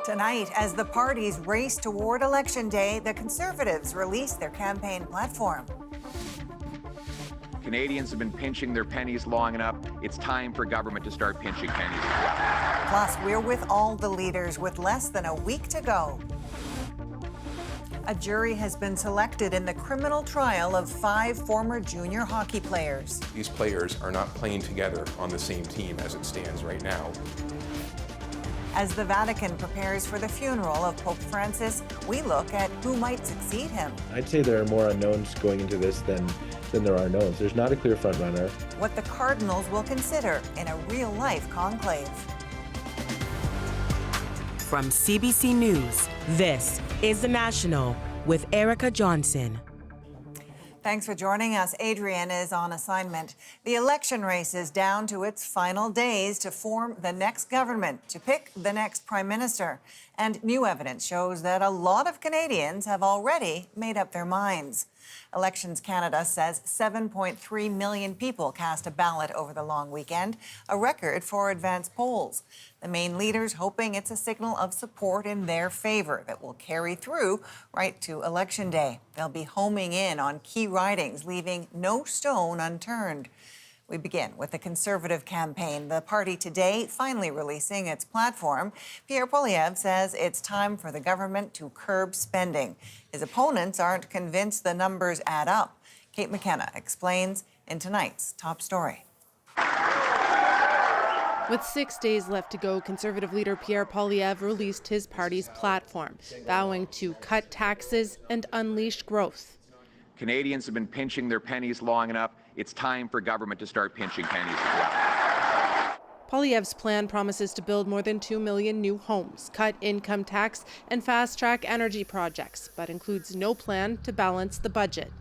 Tonight, as the parties race toward Election Day, the Conservatives release their campaign platform. Canadians have been pinching their pennies long enough. It's time for government to start pinching pennies as well. Plus, we're with all the leaders with less than a week to go. A jury has been selected in the criminal trial of 5 former junior hockey players. These players are not playing together on the same team as it stands right now. As the Vatican prepares for the funeral of Pope Francis, we look at who might succeed him. I'd say there are more unknowns going into this than there are knowns. There's not a clear front runner. What the Cardinals will consider in a real-life conclave. From CBC News, this is The National with Erica Johnson. Thanks for joining us. Adrian is on assignment. The election race is down to its final days to form the next government, to pick the next prime minister. And new evidence shows that a lot of Canadians have already made up their minds. Elections Canada says 7.3 million people cast a ballot over the long weekend, a record for advanced polls. The main leaders hoping it's a signal of support in their favor that will carry through right to Election Day. They'll be homing in on key ridings, leaving no stone unturned. We begin with the Conservative campaign. The party today finally releasing its platform. Pierre Poilievre says it's time for the government to curb spending. His opponents aren't convinced the numbers add up. Kate McKenna explains in tonight's top story. With 6 days left to go, Conservative leader Pierre Poilievre released his party's platform, vowing to cut taxes and unleash growth. Canadians have been pinching their pennies long enough. It's time for government to start pinching pennies as well. Poilievre's plan promises to build more than 2 million new homes, cut income tax, and fast-track energy projects, but includes no plan to balance the budget.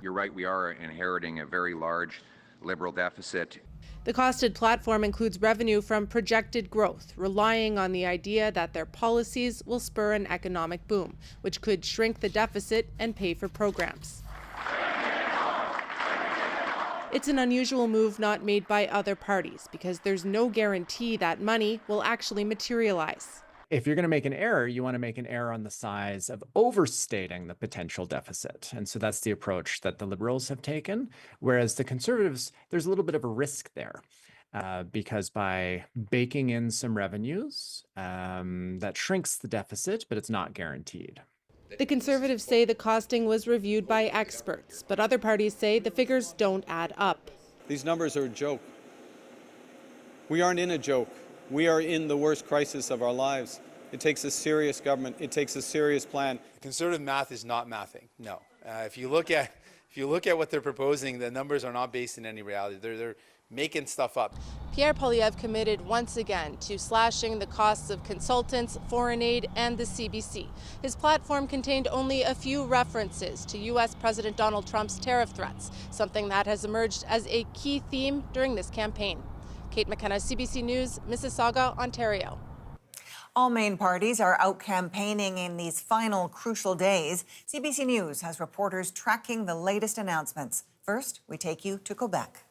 You're right, we are inheriting a very large Liberal deficit. The costed platform includes revenue from projected growth, relying on the idea that their policies will spur an economic boom, which could shrink the deficit and pay for programs. It's an unusual move not made by other parties because there's no guarantee that money will actually materialize. If you're going to make an error, you want to make an error on the size of overstating the potential deficit. And so that's the approach that the Liberals have taken. Whereas the Conservatives, there's a little bit of a risk there because by baking in some revenues, that shrinks the deficit, but it's not guaranteed. The Conservatives say the costing was reviewed by experts, but other parties say the figures don't add up. These numbers are a joke. We aren't in a joke. We are in the worst crisis of our lives. It takes a serious government. It takes a serious plan. Conservative math is not mathing. No. If you look at what they're proposing, the numbers are not based in any reality. They're making stuff up. Pierre Poilievre committed once again to slashing the costs of consultants, foreign aid, and the CBC. His platform contained only a few references to U.S. President Donald Trump's tariff threats, something that has emerged as a key theme during this campaign. Kate McKenna, CBC News, Mississauga, Ontario. All main parties are out campaigning in these final crucial days. CBC News has reporters tracking the latest announcements. First, we take you to Quebec.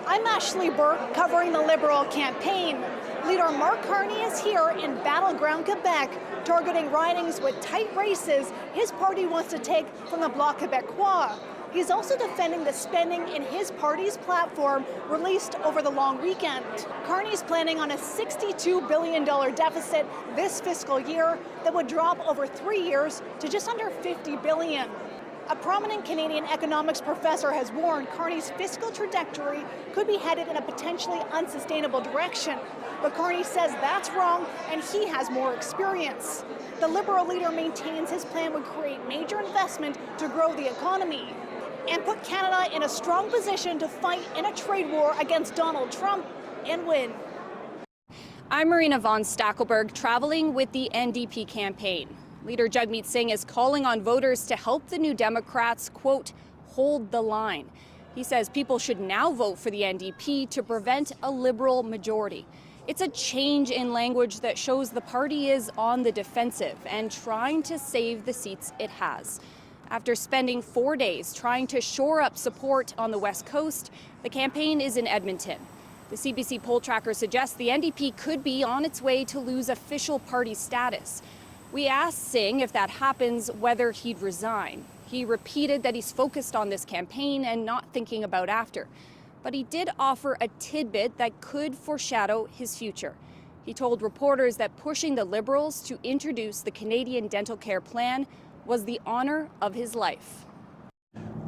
I'm Ashley Burke covering the Liberal campaign. Leader Mark Carney is here in battleground Quebec, targeting ridings with tight races his party wants to take from the Bloc Québécois. He's also defending the spending in his party's platform released over the long weekend. Carney's planning on a $62 billion deficit this fiscal year that would drop over 3 years to just under $50 billion. A prominent Canadian economics professor has warned Carney's fiscal trajectory could be headed in a potentially unsustainable direction. But Carney says that's wrong and he has more experience. The Liberal leader maintains his plan would create major investment to grow the economy and put Canada in a strong position to fight in a trade war against Donald Trump and win. I'm Marina von Stackelberg, traveling with the NDP campaign. Leader Jagmeet Singh is calling on voters to help the New Democrats, quote, hold the line. He says people should now vote for the NDP to prevent a Liberal majority. It's a change in language that shows the party is on the defensive and trying to save the seats it has. After spending 4 days trying to shore up support on the West Coast, the campaign is in Edmonton. The CBC poll tracker suggests the NDP could be on its way to lose official party status. We asked Singh if that happens, whether he'd resign. He repeated that he's focused on this campaign and not thinking about after. But he did offer a tidbit that could foreshadow his future. He told reporters that pushing the Liberals to introduce the Canadian dental care plan was the honor of his life.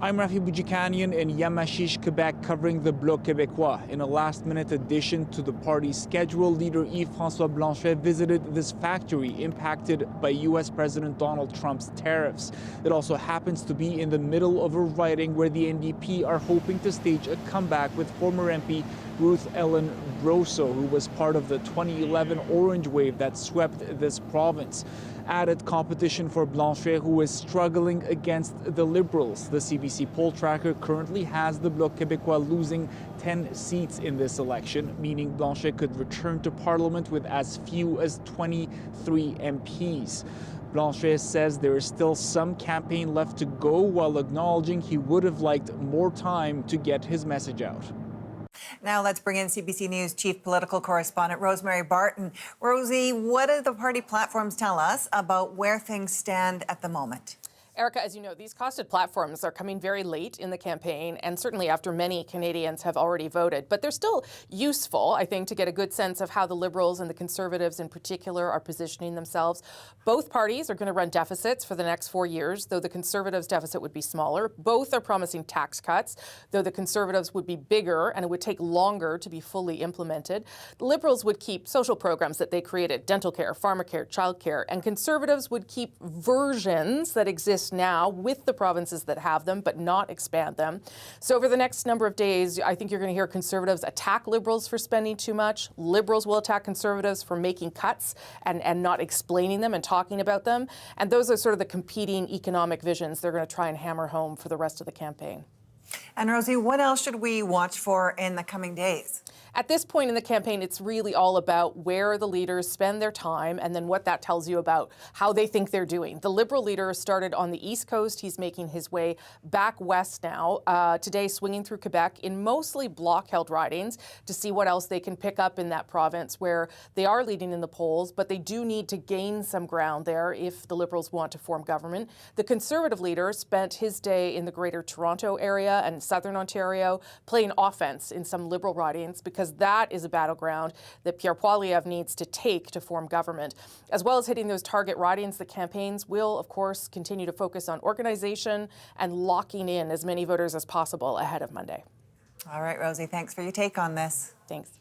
I'm Rafi Boudjikanian in Yamachiche, Quebec, covering the Bloc Québécois. In a last-minute addition to the party's schedule, leader Yves-François Blanchet visited this factory impacted by U.S. President Donald Trump's tariffs. It also happens to be in the middle of a riding where the NDP are hoping to stage a comeback with former MP Ruth Ellen Brosso, who was part of the 2011 orange wave that swept this province. Added competition for Blanchet, who is struggling against the Liberals. The CBC poll tracker currently has the Bloc Québécois losing 10 seats in this election, meaning Blanchet could return to Parliament with as few as 23 MPs. Blanchet says there is still some campaign left to go, while acknowledging he would have liked more time to get his message out. Now let's bring in CBC News chief political correspondent Rosemary Barton. Rosie, what do the party platforms tell us about where things stand at the moment? Erica, as you know, these costed platforms are coming very late in the campaign and certainly after many Canadians have already voted. But they're still useful, I think, to get a good sense of how the Liberals and the Conservatives in particular are positioning themselves. Both parties are going to run deficits for the next 4 years, though the Conservatives' deficit would be smaller. Both are promising tax cuts, though the Conservatives would be bigger and it would take longer to be fully implemented. The Liberals would keep social programs that they created, dental care, pharmacare, childcare, and Conservatives would keep versions that exist now with the provinces that have them, but not expand them. So over the next number of days, I think you're going to hear Conservatives attack Liberals for spending too much. Liberals will attack Conservatives for making cuts and not explaining them and talking about them. And those are sort of the competing economic visions they're going to try and hammer home for the rest of the campaign. And Rosie, what else should we watch for in the coming days? At this point in the campaign, it's really all about where the leaders spend their time and then what that tells you about how they think they're doing. The Liberal leader started on the East Coast. He's making his way back west now, today swinging through Quebec in mostly bloc-held ridings to see what else they can pick up in that province where they are leading in the polls, but they do need to gain some ground there if the Liberals want to form government. The Conservative leader spent his day in the Greater Toronto area and Southern Ontario playing offense in some Liberal ridings because that is a battleground that Pierre Poilievre needs to take to form government. As well as hitting those target ridings, the campaigns will, of course, continue to focus on organization and locking in as many voters as possible ahead of Monday. All right, Rosie, thanks for your take on this. Thanks.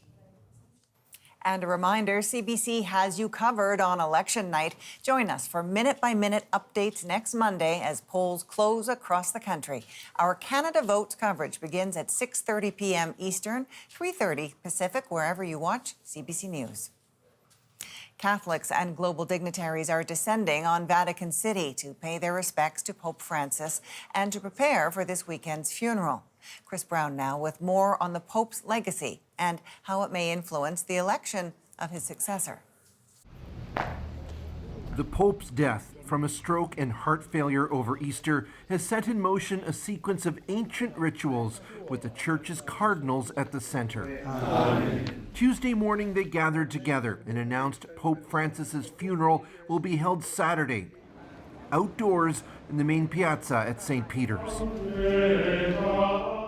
And a reminder, CBC has you covered on election night. Join us for minute-by-minute updates next Monday as polls close across the country. Our Canada Votes coverage begins at 6:30 p.m. Eastern, 3:30 Pacific, wherever you watch CBC News. Catholics and global dignitaries are descending on Vatican City to pay their respects to Pope Francis and to prepare for this weekend's funeral. Chris Brown now with more on the Pope's legacy and how it may influence the election of his successor. The Pope's death from a stroke and heart failure over Easter has set in motion a sequence of ancient rituals with the Church's cardinals at the center. Amen. Tuesday morning, they gathered together and announced Pope Francis's funeral will be held Saturday, outdoors in the main piazza at St. Peter's.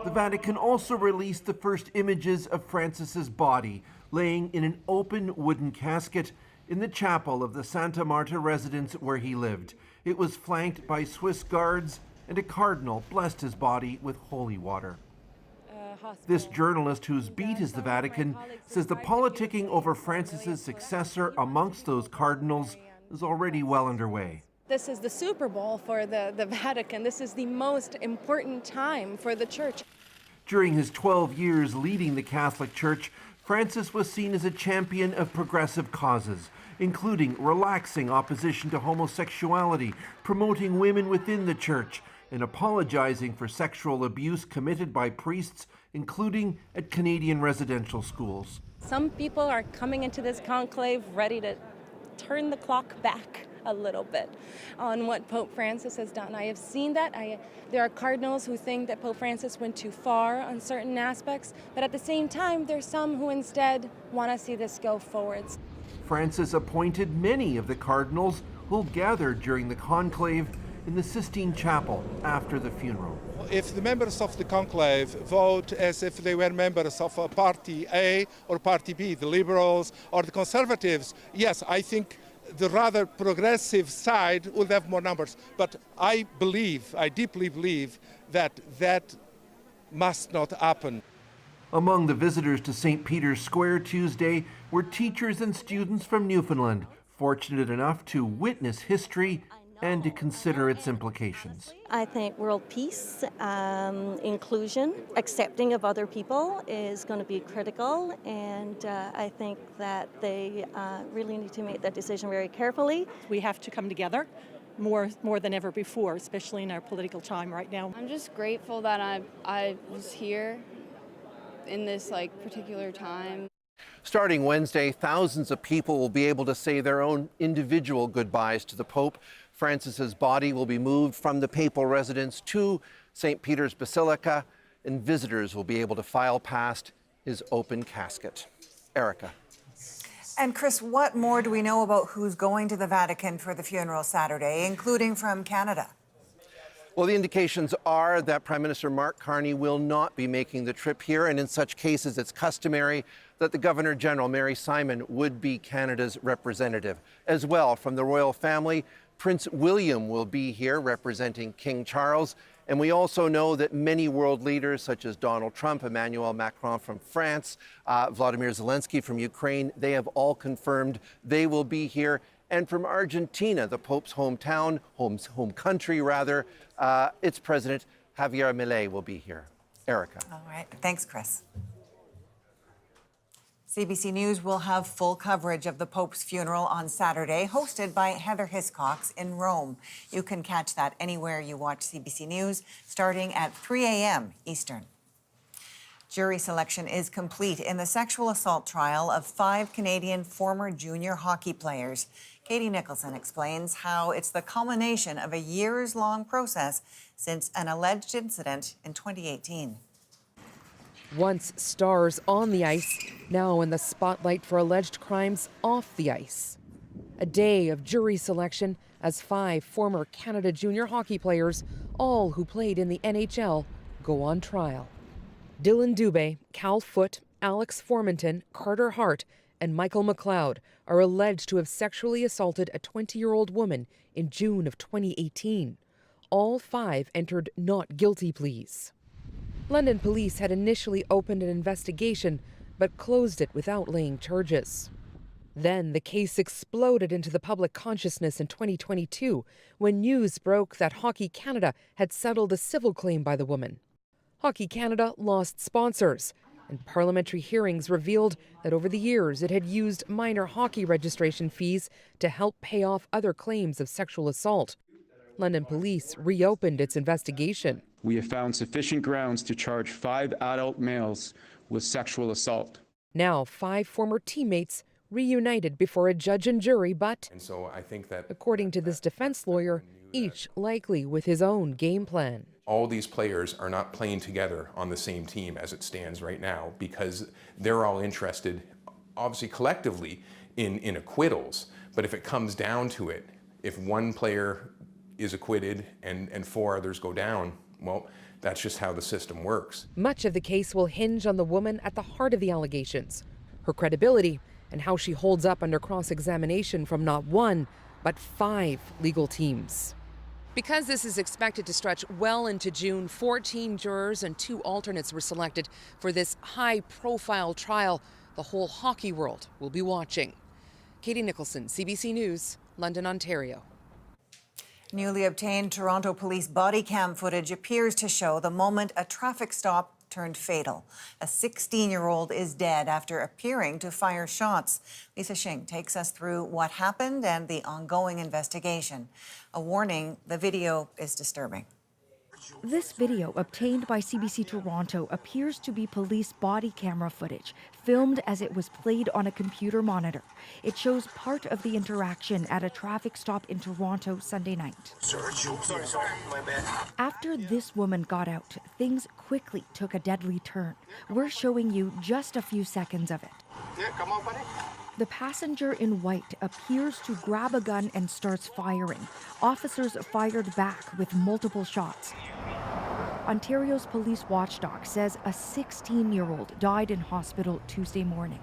The Vatican also released the first images of Francis's body laying in an open wooden casket in the chapel of the Santa Marta residence where he lived. It was flanked by Swiss guards, and a cardinal blessed his body with holy water. This journalist, whose beat is the Vatican, says the politicking over Francis's successor amongst those cardinals is already well underway. This is the Super Bowl for the Vatican. This is the most important time for the Church. During his 12 years leading the Catholic Church, Francis was seen as a champion of progressive causes, including relaxing opposition to homosexuality, promoting women within the Church, and apologizing for sexual abuse committed by priests, including at Canadian residential schools. Some people are coming into this conclave ready to turn the clock back a little bit on what Pope Francis has done. I have seen that. There are cardinals who think that Pope Francis went too far on certain aspects, but at the same time, there's some who instead want to see this go forwards. Francis appointed many of the cardinals will gather during the conclave in the Sistine Chapel after the funeral. If the members of the conclave vote as if they were members of Party A or Party B, the Liberals or the Conservatives, yes, I think the rather progressive side will have more numbers. But I deeply believe that that must not happen. Among the visitors to St. Peter's Square Tuesday were teachers and students from Newfoundland, fortunate enough to witness history and to consider its implications. I think world peace, inclusion, accepting of other people is going to be critical, and I think that they really need to make that decision very carefully. We have to come together more than ever before, especially in our political time right now. I'm just grateful that I was here in this particular time. Starting Wednesday, thousands of people will be able to say their own individual goodbyes to the Pope. Francis's body will be moved from the papal residence to St. Peter's Basilica, and visitors will be able to file past his open casket. Erica. And Chris, what more do we know about who's going to the Vatican for the funeral Saturday, including from Canada? Well, the indications are that Prime Minister Mark Carney will not be making the trip here, and in such cases it's customary that the Governor General, Mary Simon, would be Canada's representative. As well, from the royal family, Prince William will be here representing King Charles. And we also know that many world leaders such as Donald Trump, Emmanuel Macron from France, Vladimir Zelensky from Ukraine, they have all confirmed they will be here. And from Argentina, the Pope's hometown, home country rather, its president, Javier Milei, will be here. Erica. All right. Thanks, Chris. CBC News will have full coverage of the Pope's funeral on Saturday, hosted by Heather Hiscox in Rome. You can catch that anywhere you watch CBC News, starting at 3 a.m. Eastern. Jury selection is complete in the sexual assault trial of 5 Canadian former junior hockey players. Katie Nicholson explains how it's the culmination of a years-long process since an alleged incident in 2018. Once stars on the ice, now in the spotlight for alleged crimes off the ice. A day of jury selection as 5 former Canada junior hockey players, all who played in the NHL, go on trial. Dylan Dubé, Cal Foote, Alex Formanton, Carter Hart, and Michael McLeod are alleged to have sexually assaulted a 20-year-old woman in June of 2018. All 5 entered not guilty pleas. London police had initially opened an investigation, but closed it without laying charges. Then the case exploded into the public consciousness in 2022, when news broke that Hockey Canada had settled a civil claim by the woman. Hockey Canada lost sponsors, and parliamentary hearings revealed that over the years it had used minor hockey registration fees to help pay off other claims of sexual assault. London police reopened its investigation. We have found sufficient grounds to charge 5 adult males with sexual assault. Now 5 former teammates reunited before a judge and jury, but And so I think that, according to this defense lawyer, each likely with his own game plan. all these players are not playing together on the same team as it stands right now, because they're all interested, obviously collectively, in acquittals. But if it comes down to it, if one player is acquitted and 4 others go down, well, that's just how the system works. Much of the case will hinge on the woman at the heart of the allegations, her credibility, and how she holds up under cross-examination from not 1, but 5 legal teams. Because this is expected to stretch well into June, 14 jurors and 2 alternates were selected for this high-profile trial the whole hockey world will be watching. Katie Nicholson, CBC News, London, Ontario. Newly obtained Toronto police body cam footage appears to show the moment a traffic stop turned fatal. A 16-year-old is dead after appearing to fire shots. Lisa Singh takes us through what happened and the ongoing investigation. A warning, the video is disturbing. This video, obtained by CBC Toronto, appears to be police body camera footage, filmed as it was played on a computer monitor. It shows part of the interaction at a traffic stop in Toronto Sunday night. Sorry, my bad. After this woman got out, things quickly took a deadly turn. We're showing you just a few seconds of it. Yeah, come on, buddy. The passenger in white appears to grab a gun and starts firing. Officers fired back with multiple shots. Ontario's police watchdog says a 16-year-old died in hospital Tuesday morning.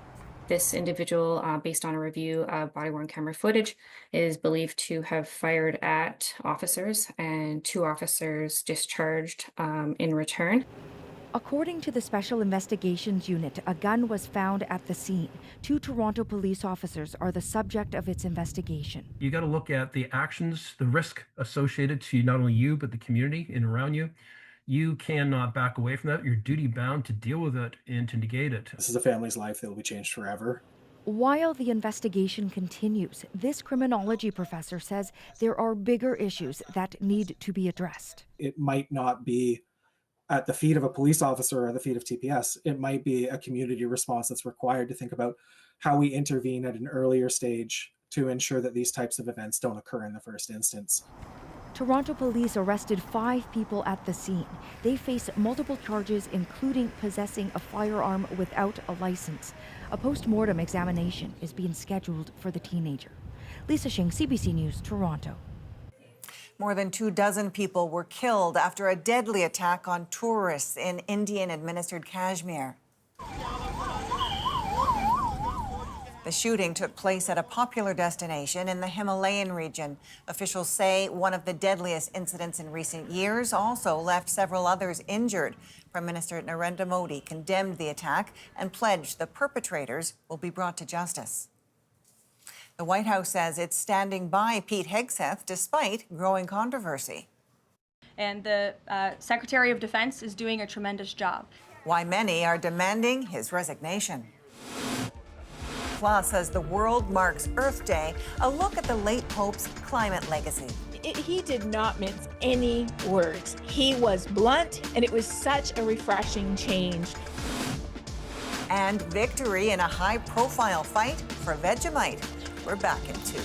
This individual, based on a review of body-worn camera footage, is believed to have fired at officers, and 2 officers discharged in return. According to the Special Investigations Unit, a gun was found at the scene. 2 Toronto police officers are the subject of its investigation. You got to look at the actions, the risk associated to not only you, but the community in and around you. You cannot back away from that. You're duty bound to deal with it and to negate it. This is a family's life that will be changed forever. While the investigation continues, this criminology professor says there are bigger issues that need to be addressed. It might not be at the feet of a police officer or at the feet of TPS. It might be a community response that's required to think about how we intervene at an earlier stage to ensure that these types of events don't occur in the first instance. Toronto police arrested 5 people at the scene. They face multiple charges, including possessing a firearm without a license. A post-mortem examination is being scheduled for the teenager. Lisa Shing, CBC News, Toronto. More than 24 people were killed after a deadly attack on tourists in Indian-administered Kashmir. The shooting took place at a popular destination in the Himalayan region. Officials say one of the deadliest incidents in recent years also left several others injured. Prime Minister Narendra Modi condemned the attack and pledged the perpetrators will be brought to justice. The White House says it's standing by Pete Hegseth despite growing controversy. And the Secretary of Defense is doing a tremendous job. Why many are demanding his resignation. Plus, as the world marks Earth Day, a look at the late Pope's climate legacy. He did not mince any words. He was blunt, and it was such a refreshing change. And victory in a high-profile fight for Vegemite. We're back in 2.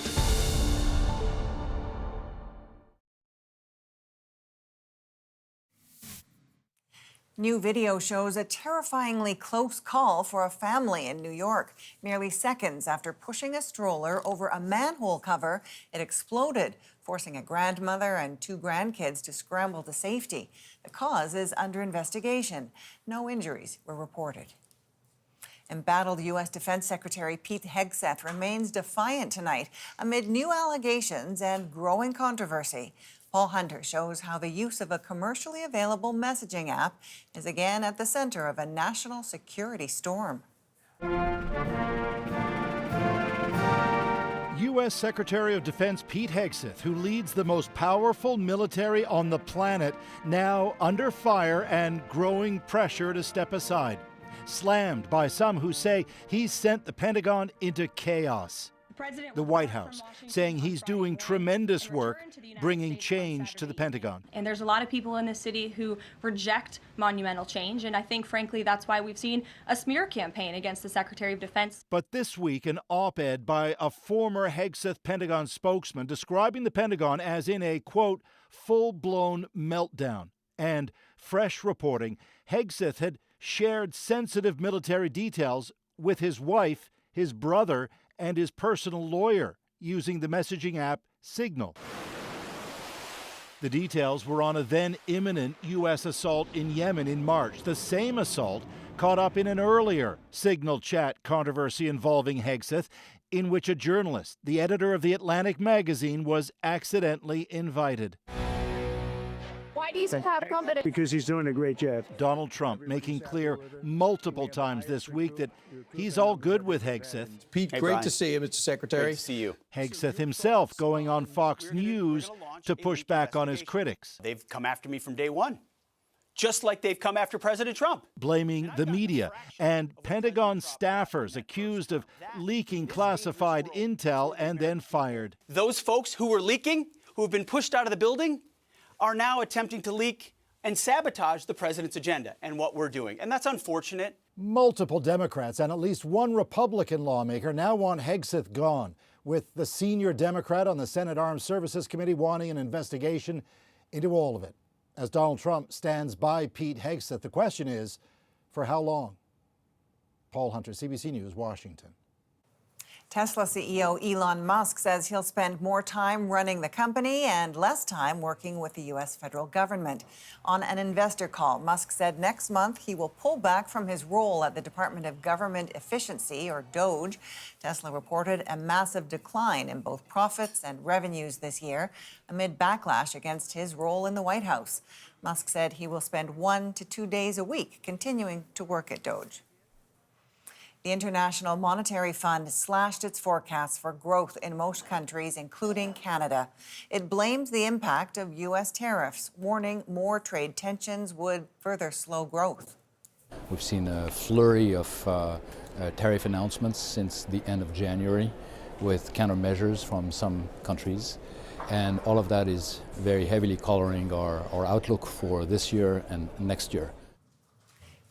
New video shows a terrifyingly close call for a family in New York. Merely seconds after pushing a stroller over a manhole cover, it exploded, forcing a grandmother and 2 grandkids to scramble to safety. The cause is under investigation. No injuries were reported. Embattled U.S. Defense Secretary Pete Hegseth remains defiant tonight amid new allegations and growing controversy. Paul Hunter shows how the use of a commercially available messaging app is again at the center of a national security storm. U.S. Secretary of Defense Pete Hegseth, who leads the most powerful military on the planet, now under fire and growing pressure to step aside. Slammed by some who say he's sent the Pentagon into chaos. The White House saying he's doing tremendous work bringing change to the Pentagon. And there's a lot of people in this city who reject monumental change, and I think, frankly, that's why we've seen a smear campaign against the Secretary of Defense. But this week, an op-ed by a former Hegseth Pentagon spokesman describing the Pentagon as in a, quote, full-blown meltdown. And fresh reporting, Hegseth had shared sensitive military details with his wife, his brother, and his personal lawyer using the messaging app Signal. The details were on a then imminent U.S. assault in Yemen in March, the same assault caught up in an earlier Signal chat controversy involving Hegseth, in which a journalist, the editor of The Atlantic magazine, was accidentally invited. Why do you have confidence? Because he's doing a great job. Donald Trump making clear multiple times this week that he's all good with Hegseth. Pete, great to see you, Mr. Secretary. Great to see you. Hegseth himself going on Fox News to push back on his critics. They've come after me from day one, just like they've come after President Trump. Blaming the media and Pentagon staffers accused of leaking classified intel and then fired. Those folks who were leaking, who have been pushed out of the building, are now attempting to leak and sabotage the president's agenda and what we're doing. And that's unfortunate. Multiple Democrats and at least one Republican lawmaker now want Hegseth gone, with the senior Democrat on the Senate Armed Services Committee wanting an investigation into all of it. As Donald Trump stands by Pete Hegseth, the question is, for how long? Paul Hunter, CBC News, Washington. Tesla CEO Elon Musk says he'll spend more time running the company and less time working with the U.S. federal government. On an investor call, Musk said next month he will pull back from his role at the Department of Government Efficiency, or DOGE. Tesla reported a massive decline in both profits and revenues this year amid backlash against his role in the White House. Musk said he will spend 1 to 2 days a week continuing to work at DOGE. The International Monetary Fund slashed its forecasts for growth in most countries, including Canada. It blamed the impact of U.S. tariffs, warning more trade tensions would further slow growth. We've seen a flurry of tariff announcements since the end of January, with countermeasures from some countries. And all of that is very heavily coloring our outlook for this year and next year.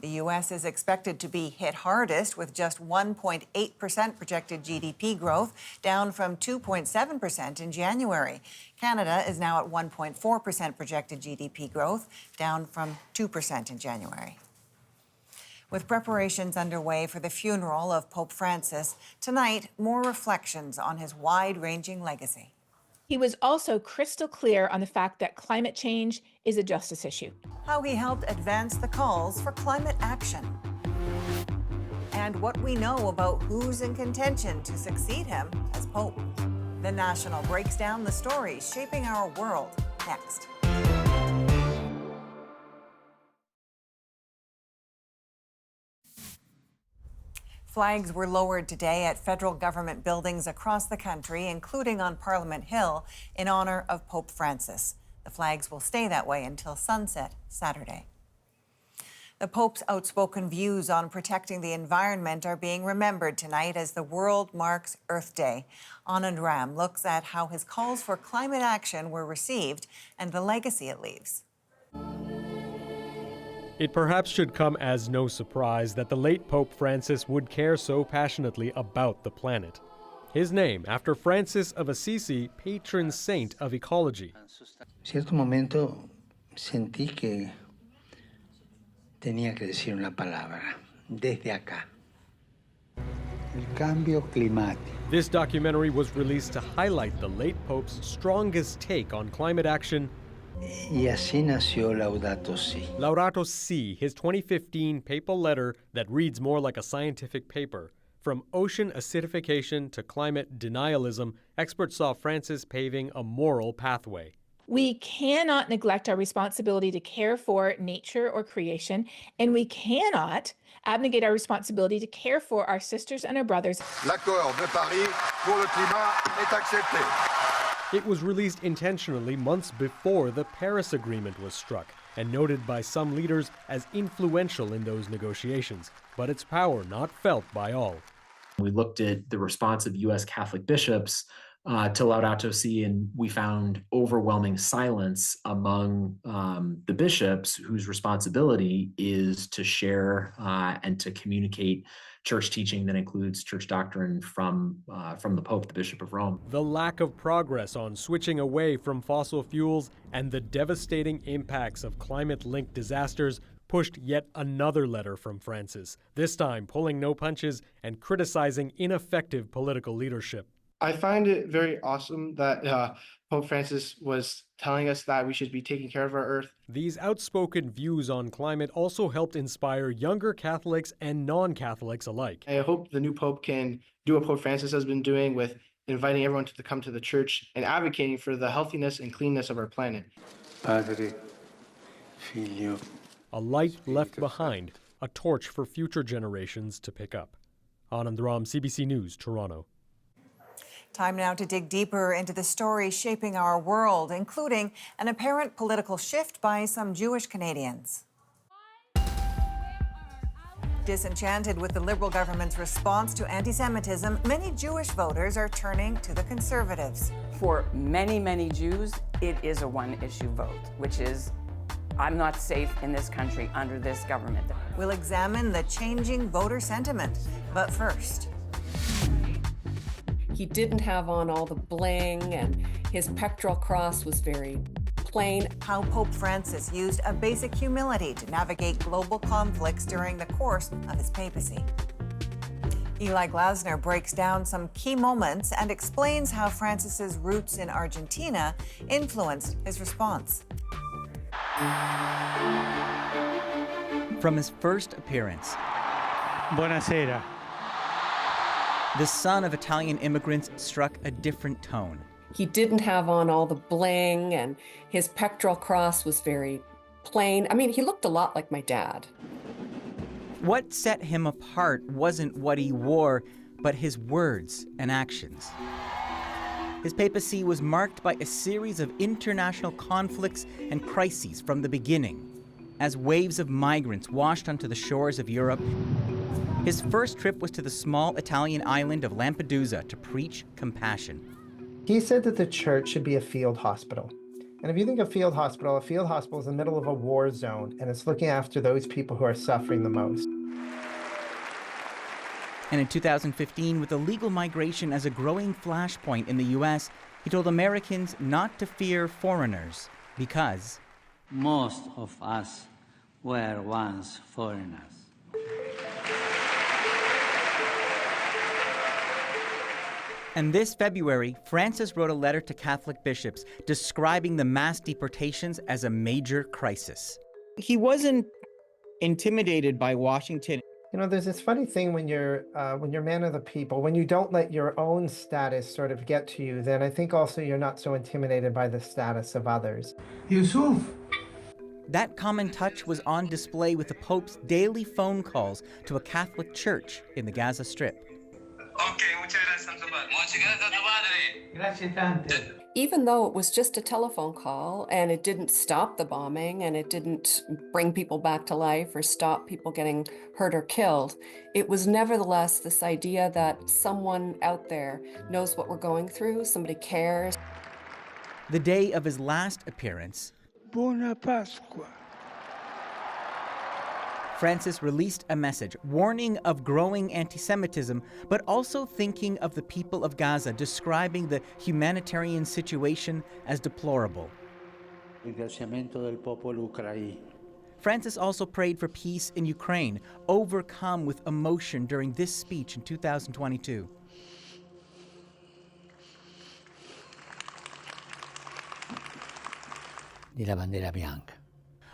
The U.S. is expected to be hit hardest with just 1.8% projected GDP growth, down from 2.7% in January. Canada is now at 1.4% projected GDP growth, down from 2% in January. With preparations underway for the funeral of Pope Francis, tonight, more reflections on his wide-ranging legacy. He was also crystal clear on the fact that climate change is a justice issue. How he helped advance the calls for climate action. And what we know about who's in contention to succeed him as Pope. The National breaks down the stories shaping our world next. Flags were lowered today at federal government buildings across the country, including on Parliament Hill, in honor of Pope Francis. The flags will stay that way until sunset Saturday. The Pope's outspoken views on protecting the environment are being remembered tonight as the world marks Earth Day. Anand Ram looks at how his calls for climate action were received and the legacy it leaves. It perhaps should come as no surprise that the late Pope Francis would care so passionately about the planet. His name after Francis of Assisi, patron saint of ecology. En cierto momento sentí que tenía que decir una palabra, desde acá. El cambio climático. This documentary was released to highlight the late Pope's strongest take on climate action. Y así nació Laudato Si. Laudato Si, his 2015 papal letter that reads more like a scientific paper. From ocean acidification to climate denialism, experts saw Francis paving a moral pathway. We cannot neglect our responsibility to care for nature or creation, and we cannot abnegate our responsibility to care for our sisters and our brothers. L'accord de Paris pour le climat est accepté. It was released intentionally months before the Paris Agreement was struck and noted by some leaders as influential in those negotiations, but its power not felt by all. We looked at the response of U.S. Catholic bishops to Laudato Si, and we found overwhelming silence among the bishops whose responsibility is to share and to communicate church teaching that includes church doctrine from the Pope, the Bishop of Rome. The lack of progress on switching away from fossil fuels and the devastating impacts of climate-linked disasters pushed yet another letter from Francis, this time pulling no punches and criticizing ineffective political leadership. I find it very awesome that Pope Francis was telling us that we should be taking care of our earth. These outspoken views on climate also helped inspire younger Catholics and non-Catholics alike. I hope the new Pope can do what Pope Francis has been doing with inviting everyone to come to the church and advocating for the healthiness and cleanness of our planet. Padre, Figlio. A light left behind, a torch for future generations to pick up. Anand Ram, CBC News, Toronto. Time now to dig deeper into the stories shaping our world, including an apparent political shift by some Jewish Canadians. Disenchanted with the Liberal government's response to anti-Semitism, many Jewish voters are turning to the Conservatives. For many, many Jews, it is a one-issue vote, which is, I'm not safe in this country under this government. We'll examine the changing voter sentiment, but first. He didn't have on all the bling, and his pectoral cross was very plain. How Pope Francis used a basic humility to navigate global conflicts during the course of his papacy. Eli Glasner breaks down some key moments and explains how Francis's roots in Argentina influenced his response. From his first appearance, Buonasera. the son of Italian immigrants struck a different tone. He didn't have on all the bling, and his pectoral cross was very plain. I mean, he looked a lot like my dad. What set him apart wasn't what he wore, but his words and actions. His papacy was marked by a series of international conflicts and crises from the beginning. As waves of migrants washed onto the shores of Europe, his first trip was to the small Italian island of Lampedusa to preach compassion. He said that the church should be a field hospital. And if you think of a field hospital is in the middle of a war zone, and it's looking after those people who are suffering the most. And in 2015, with illegal migration as a growing flashpoint in the US, he told Americans not to fear foreigners because most of us were once foreigners. And this February, Francis wrote a letter to Catholic bishops describing the mass deportations as a major crisis. He wasn't intimidated by Washington. You know, there's this funny thing when you're man of the people, when you don't let your own status sort of get to you, then I think also you're not so intimidated by the status of others. Yusuf. That common touch was on display with the Pope's daily phone calls to a Catholic church in the Gaza Strip. Even though it was just a telephone call and it didn't stop the bombing and it didn't bring people back to life or stop people getting hurt or killed, it was nevertheless this idea that someone out there knows what we're going through, somebody cares. The day of his last appearance, Buona Pasqua. Francis released a message warning of growing anti-Semitism, but also thinking of the people of Gaza, describing the humanitarian situation as deplorable. Ringraziamento del popolo ucraino. Francis also prayed for peace in Ukraine, overcome with emotion during this speech in 2022. Di la bandera bianca.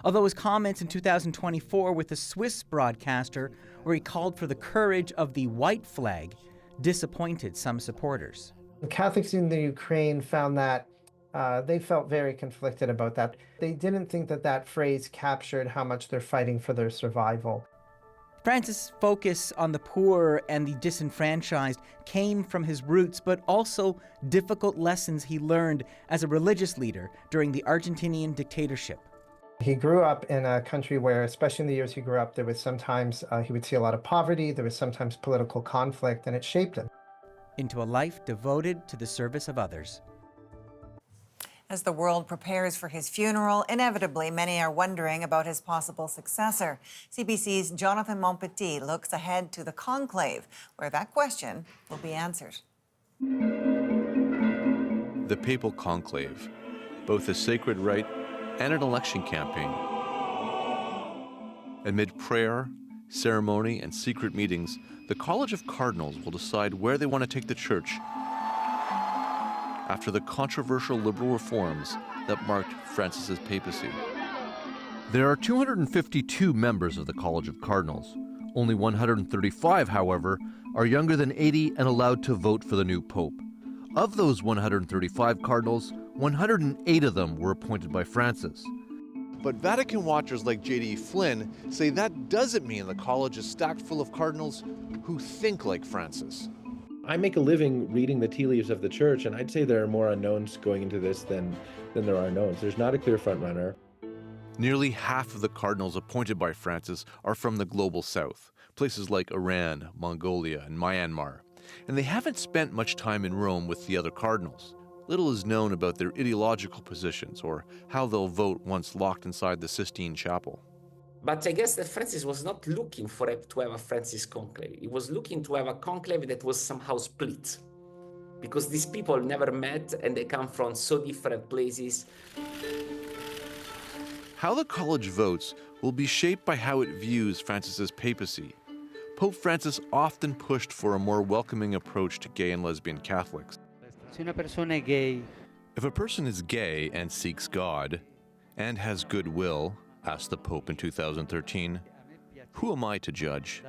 Although his comments in 2024 with the Swiss broadcaster, where he called for the courage of the white flag, disappointed some supporters. The Catholics in the Ukraine found that they felt very conflicted about that. They didn't think that that phrase captured how much they're fighting for their survival. Francis' focus on the poor and the disenfranchised came from his roots, but also difficult lessons he learned as a religious leader during the Argentinian dictatorship. He grew up in a country where, especially in the years he grew up, there was sometimes he would see a lot of poverty, there was sometimes political conflict, and it shaped him into a life devoted to the service of others. As the world prepares for his funeral, inevitably many are wondering about his possible successor. CBC's Jonathan Montpetit looks ahead to the conclave, where that question will be answered. The papal conclave, both a sacred rite and an election campaign. Amid prayer, ceremony, and secret meetings, the College of Cardinals will decide where they want to take the church after the controversial liberal reforms that marked Francis's papacy. There are 252 members of the College of Cardinals. Only 135, however, are younger than 80 and allowed to vote for the new pope. Of those 135 cardinals, 108 of them were appointed by Francis. But Vatican watchers like J.D. Flynn say that doesn't mean the college is stacked full of cardinals who think like Francis. I make a living reading the tea leaves of the church, and I'd say there are more unknowns going into this than there are knowns. There's not a clear front runner. Nearly half of the cardinals appointed by Francis are from the global south, places like Iran, Mongolia, and Myanmar. And they haven't spent much time in Rome with the other cardinals. Little is known about their ideological positions or how they'll vote once locked inside the Sistine Chapel. But I guess that Francis was not looking to have a Francis conclave. He was looking to have a conclave that was somehow split. Because these people never met and they come from so different places. How the college votes will be shaped by how it views Francis's papacy. Pope Francis often pushed for a more welcoming approach to gay and lesbian Catholics. If a person is gay and seeks God and has goodwill, asked the Pope in 2013, who am I to judge?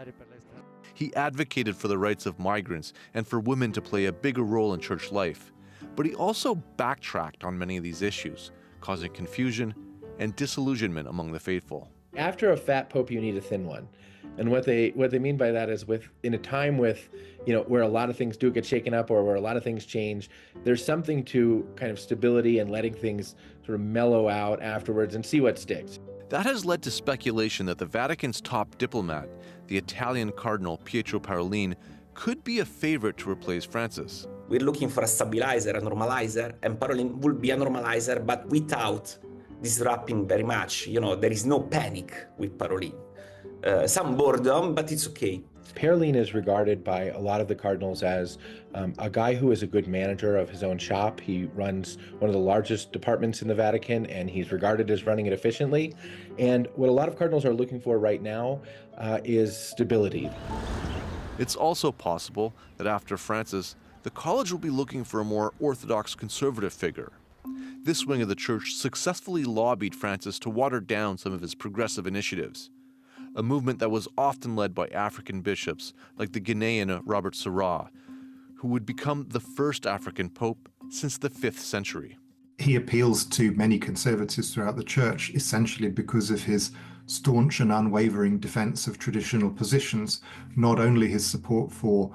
He advocated for the rights of migrants and for women to play a bigger role in church life, but he also backtracked on many of these issues, causing confusion and disillusionment among the faithful. After a fat pope, you need a thin one. And what they mean by that is in a time with, where a lot of things do get shaken up or where a lot of things change, there's something to kind of stability and letting things sort of mellow out afterwards and see what sticks. That has led to speculation that the Vatican's top diplomat, the Italian Cardinal Pietro Parolin, could be a favorite to replace Francis. We're looking for a stabilizer, a normalizer, and Parolin will be a normalizer, but without disrupting very much. There is no panic with Parolin. Some boredom, but it's okay. Parolin is regarded by a lot of the cardinals as a guy who is a good manager of his own shop. He runs one of the largest departments in the Vatican, and he's regarded as running it efficiently. And what a lot of cardinals are looking for right now is stability. It's also possible that after Francis, the college will be looking for a more orthodox conservative figure. This wing of the church successfully lobbied Francis to water down some of his progressive initiatives, a movement that was often led by African bishops like the Ghanaian Robert Sarah, who would become the first African pope since the 5th century. He appeals to many conservatives throughout the church, essentially because of his staunch and unwavering defense of traditional positions, not only his support for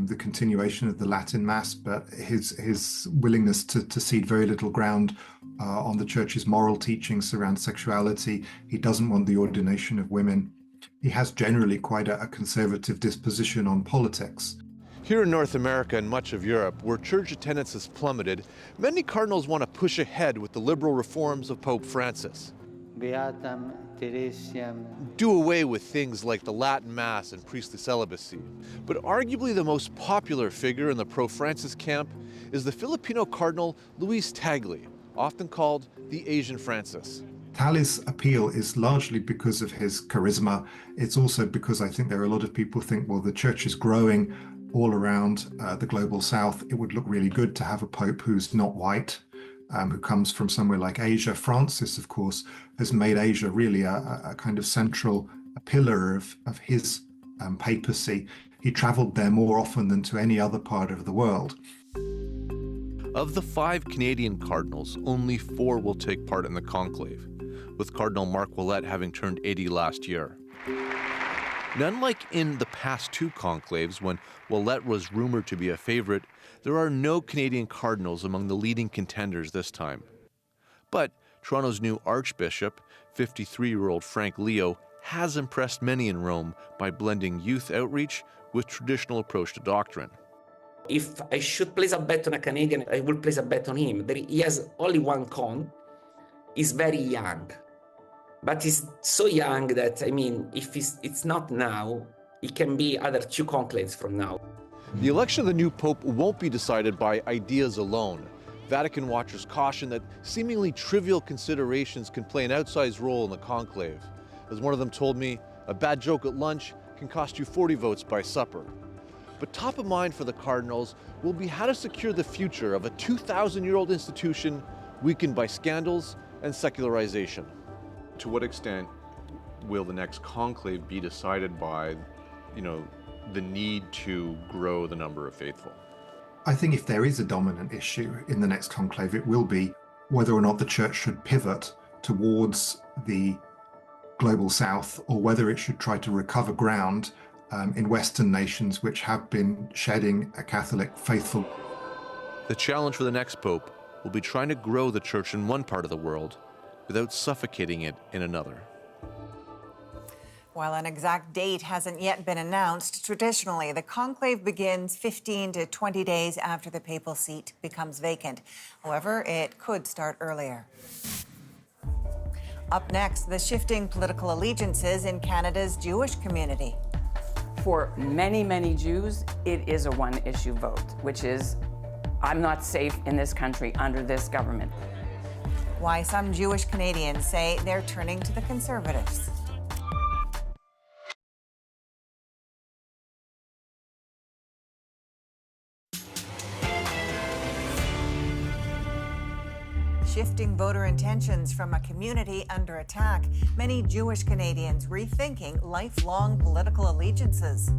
the continuation of the Latin Mass, but his willingness to cede very little ground on the church's moral teachings around sexuality. He doesn't want the ordination of women. He has generally quite a conservative disposition on politics. Here in North America and much of Europe, where church attendance has plummeted, many cardinals want to push ahead with the liberal reforms of Pope Francis. Do away with things like the Latin Mass and priestly celibacy. But arguably the most popular figure in the pro-Francis camp is the Filipino Cardinal Luis Tagle, often called the Asian Francis. Tagle's appeal is largely because of his charisma. It's also because I think there are a lot of people who think, well, the church is growing all around the global south. It would look really good to have a pope who's not white, who comes from somewhere like Asia. Francis, of course, has made Asia really a kind of central pillar of his papacy. He traveled there more often than to any other part of the world. Of the 5 Canadian cardinals, only 4 will take part in the conclave, with Cardinal Mark Ouellet having turned 80 last year. And unlike in the past 2 conclaves, when Ouellet was rumored to be a favorite, there are no Canadian cardinals among the leading contenders this time. But Toronto's new Archbishop, 53-year-old Frank Leo, has impressed many in Rome by blending youth outreach with traditional approach to doctrine. If I should place a bet on a Canadian, I will place a bet on him. He has only one con. He's very young. But he's so young that, if it's not now, it can be other 2 conclaves from now. The election of the new pope won't be decided by ideas alone. Vatican watchers caution that seemingly trivial considerations can play an outsized role in the conclave. As one of them told me, a bad joke at lunch can cost you 40 votes by supper. But top of mind for the cardinals will be how to secure the future of a 2,000-year-old institution weakened by scandals and secularization. To what extent will the next conclave be decided by, the need to grow the number of faithful? I think if there is a dominant issue in the next conclave, it will be whether or not the church should pivot towards the global south or whether it should try to recover ground in Western nations which have been shedding a Catholic faithful. The challenge for the next pope will be trying to grow the church in one part of the world without suffocating it in another. While an exact date hasn't yet been announced, traditionally the conclave begins 15 to 20 days after the papal seat becomes vacant. However, it could start earlier. Up next, the shifting political allegiances in Canada's Jewish community. For many, many Jews, it is a one-issue vote, which is, I'm not safe in this country under this government. Why some Jewish Canadians say they're turning to the Conservatives. Shifting voter intentions from a community under attack. Many Jewish Canadians rethinking lifelong political allegiances.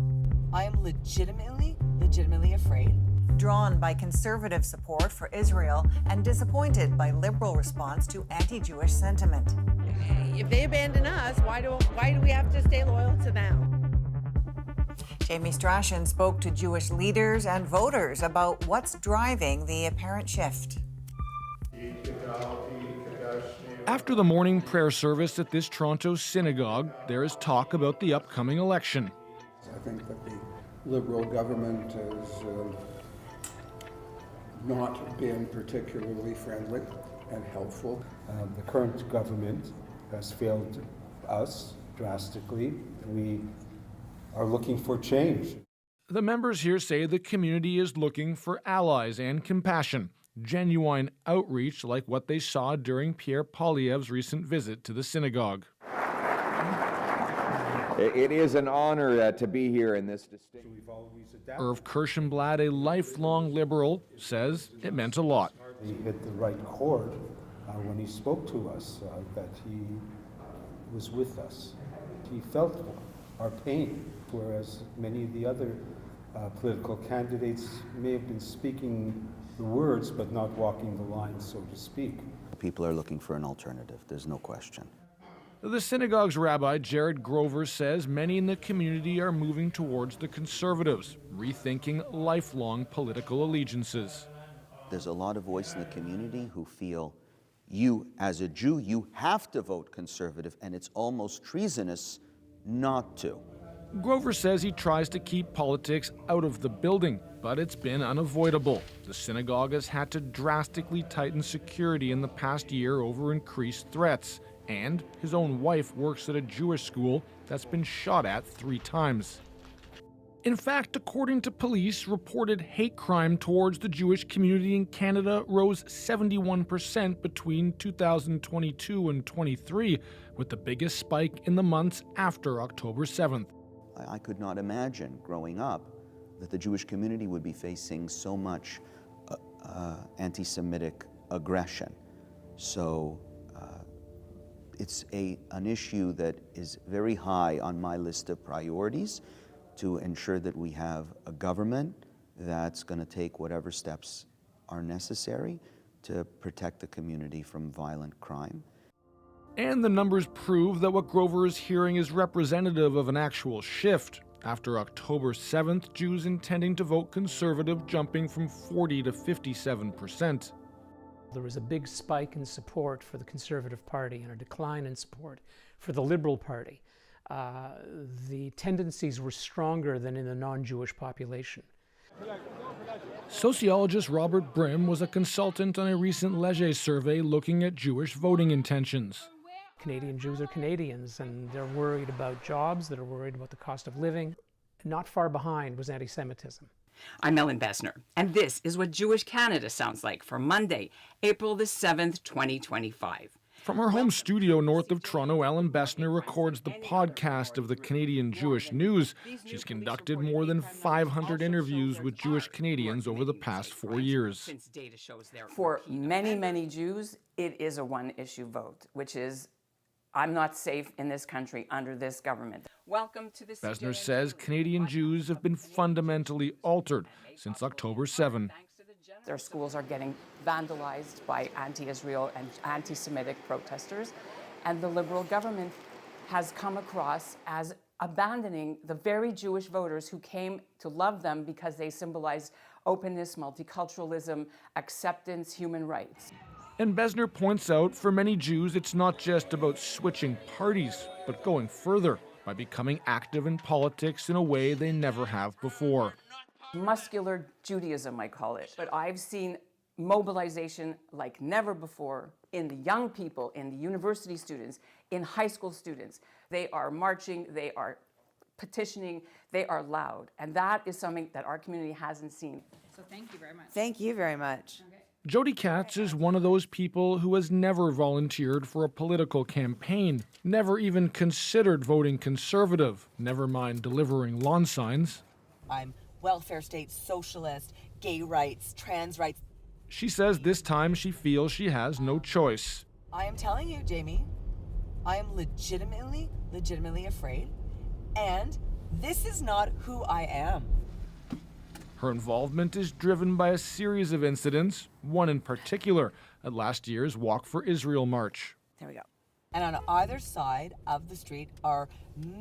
I am legitimately afraid. Drawn by conservative support for Israel and disappointed by liberal response to anti-Jewish sentiment. If they abandon us, why do we have to stay loyal to them? Jamie Strachan spoke to Jewish leaders and voters about what's driving the apparent shift. After the morning prayer service at this Toronto synagogue, there is talk about the upcoming election. I think that the Liberal government has not been particularly friendly and helpful. The current government has failed us drastically. We are looking for change. The members here say the community is looking for allies and compassion, genuine outreach like what they saw during Pierre Poilievre's recent visit to the synagogue. It is an honor to be here in this distinct. Irv Kirschenblatt, a lifelong liberal, says it meant a lot. He hit the right chord when he spoke to us, that he was with us. He felt our pain, whereas many of the other political candidates may have been speaking the words but not walking the line, so to speak. People are looking for an alternative, there's no question. The synagogue's rabbi, Jared Grover, says many in the community are moving towards the conservatives, rethinking lifelong political allegiances. There's a lot of voice in the community who feel you, as a Jew, you have to vote conservative, and it's almost treasonous not to. Grover says he tries to keep politics out of the building, but it's been unavoidable. The synagogue has had to drastically tighten security in the past year over increased threats. And his own wife works at a Jewish school that's been shot at 3 times. In fact, according to police, reported hate crime towards the Jewish community in Canada rose 71% between 2022 and 23, with the biggest spike in the months after October 7th. I could not imagine growing up that the Jewish community would be facing so much anti-Semitic aggression. So it's an issue that is very high on my list of priorities, to ensure that we have a government that's going to take whatever steps are necessary to protect the community from violent crime. And the numbers prove that what Grover is hearing is representative of an actual shift. After October 7th, Jews intending to vote conservative jumping from 40 to 57%. There was a big spike in support for the Conservative Party and a decline in support for the Liberal Party. The tendencies were stronger than in the non-Jewish population. Sociologist Robert Brim was a consultant on a recent Leger survey looking at Jewish voting intentions. Canadian Jews are Canadians, and they're worried about jobs, they're worried about the cost of living. Not far behind was anti-Semitism. I'm Ellen Besner, and this is what Jewish Canada sounds like for Monday, April the 7th, 2025. From her home studio north of Toronto, Ellen Besner records the podcast of the Canadian Jewish News. She's conducted more than 500 interviews with Jewish Canadians over the past 4 years. For many, many Jews, it is a one-issue vote, which is, I'm not safe in this country under this government. Welcome to the Besner says Canadian Jews have been fundamentally altered since October 7. Their schools are getting vandalized by anti-Israel and anti-Semitic protesters, and the Liberal government has come across as abandoning the very Jewish voters who came to love them because they symbolized openness, multiculturalism, acceptance, human rights. And Besner points out, for many Jews, it's not just about switching parties, but going further by becoming active in politics in a way they never have before. Muscular Judaism, I call it. But I've seen mobilization like never before in the young people, in the university students, in high school students. They are marching, they are petitioning, they are loud. And that is something that our community hasn't seen. So thank you very much. Thank you very much. Okay. Jody Katz is one of those people who has never volunteered for a political campaign, never even considered voting conservative, never mind delivering lawn signs. I'm welfare state, socialist, gay rights, trans rights. She says this time she feels she has no choice. I am telling you, Jamie, I am legitimately afraid. And this is not who I am. Her involvement is driven by a series of incidents, one in particular at last year's Walk for Israel march. There we go. And on either side of the street are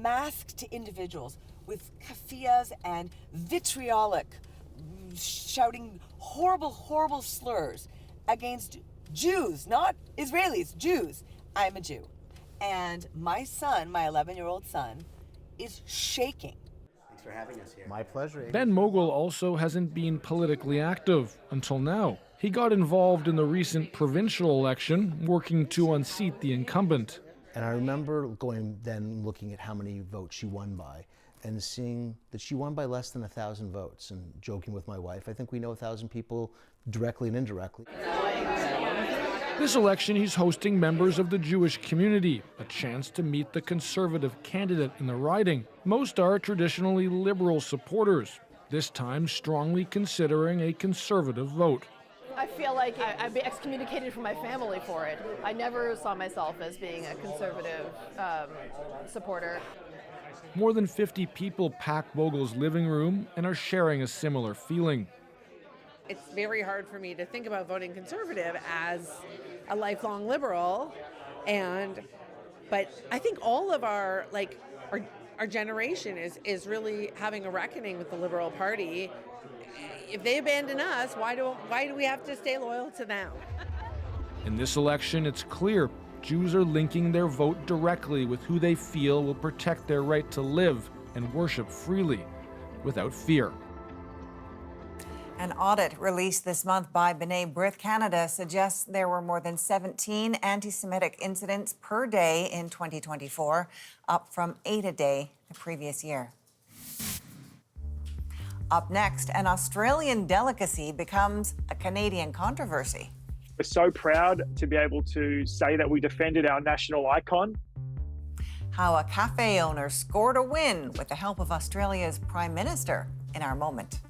masked individuals with keffiyehs and vitriolic, shouting horrible slurs against Jews, not Israelis, Jews. I'm a Jew. And my son, my 11-year-old son, is shaking. Thanks for having us here. My pleasure. Ben Mogul also hasn't been politically active until now. He got involved in the recent provincial election, working to unseat the incumbent. And I remember looking at how many votes she won by, and seeing that she won by less than 1,000 votes, and joking with my wife, I think we know 1,000 people directly and indirectly. This election, he's hosting members of the Jewish community, a chance to meet the conservative candidate in the riding. Most are traditionally liberal supporters, this time strongly considering a conservative vote. I feel like I'd be excommunicated from my family for it. I never saw myself as being a conservative supporter. More than 50 people pack Mogul's living room and are sharing a similar feeling. It's very hard for me to think about voting conservative as a lifelong liberal, but I think all of our generation is really having a reckoning with the Liberal Party. If they abandon us, why do we have to stay loyal to them? In this election, it's clear Jews are linking their vote directly with who they feel will protect their right to live and worship freely without fear. An audit released this month by B'nai B'rith Canada suggests there were more than 17 anti-Semitic incidents per day in 2024, up from 8 a day the previous year. Up next, an Australian delicacy becomes a Canadian controversy. We're so proud to be able to say that we defended our national icon. How a cafe owner scored a win with the help of Australia's Prime Minister in our moment.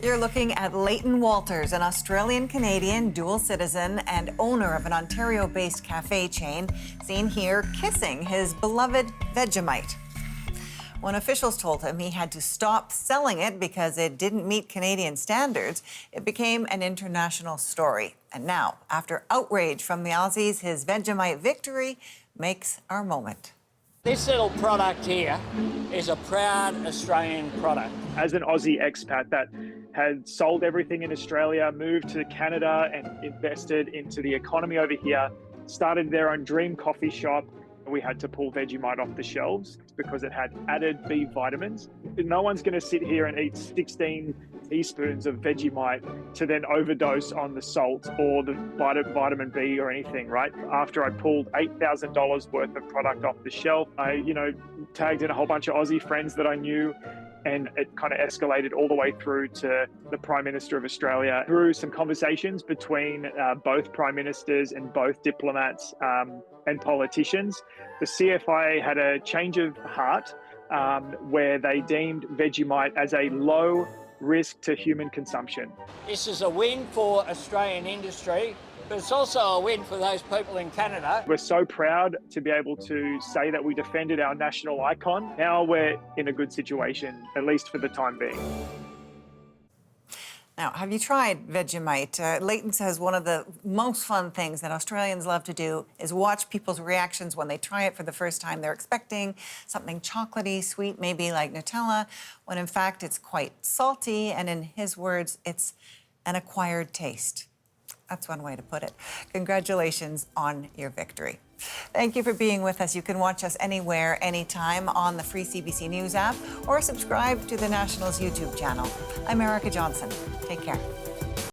You're looking at Leighton Walters, an Australian-Canadian dual citizen and owner of an Ontario-based cafe chain, seen here kissing his beloved Vegemite. When officials told him he had to stop selling it because it didn't meet Canadian standards, it became an international story. And now, after outrage from the Aussies, his Vegemite victory makes our moment. This little product here is a proud Australian product. As an Aussie expat that had sold everything in Australia, moved to Canada and invested into the economy over here, started their own dream coffee shop, we had to pull Vegemite off the shelves because it had added B vitamins. No one's going to sit here and eat 16 teaspoons of Vegemite to then overdose on the salt or the vitamin B or anything, right? After I pulled $8,000 worth of product off the shelf, I, tagged in a whole bunch of Aussie friends that I knew, and it kind of escalated all the way through to the Prime Minister of Australia. Through some conversations between both Prime Ministers and both diplomats and politicians, the CFI had a change of heart where they deemed Vegemite as a low risk to human consumption. This is a win for Australian industry, but it's also a win for those people in Canada. We're so proud to be able to say that we defended our national icon. Now we're in a good situation, at least for the time being. Now, have you tried Vegemite? Leighton says one of the most fun things that Australians love to do is watch people's reactions when they try it for the first time. They're expecting something chocolatey, sweet, maybe like Nutella, when in fact it's quite salty, and in his words, it's an acquired taste. That's one way to put it. Congratulations on your victory. Thank you for being with us. You can watch us anywhere, anytime on the free CBC News app or subscribe to the National's YouTube channel. I'm Erica Johnson. Take care.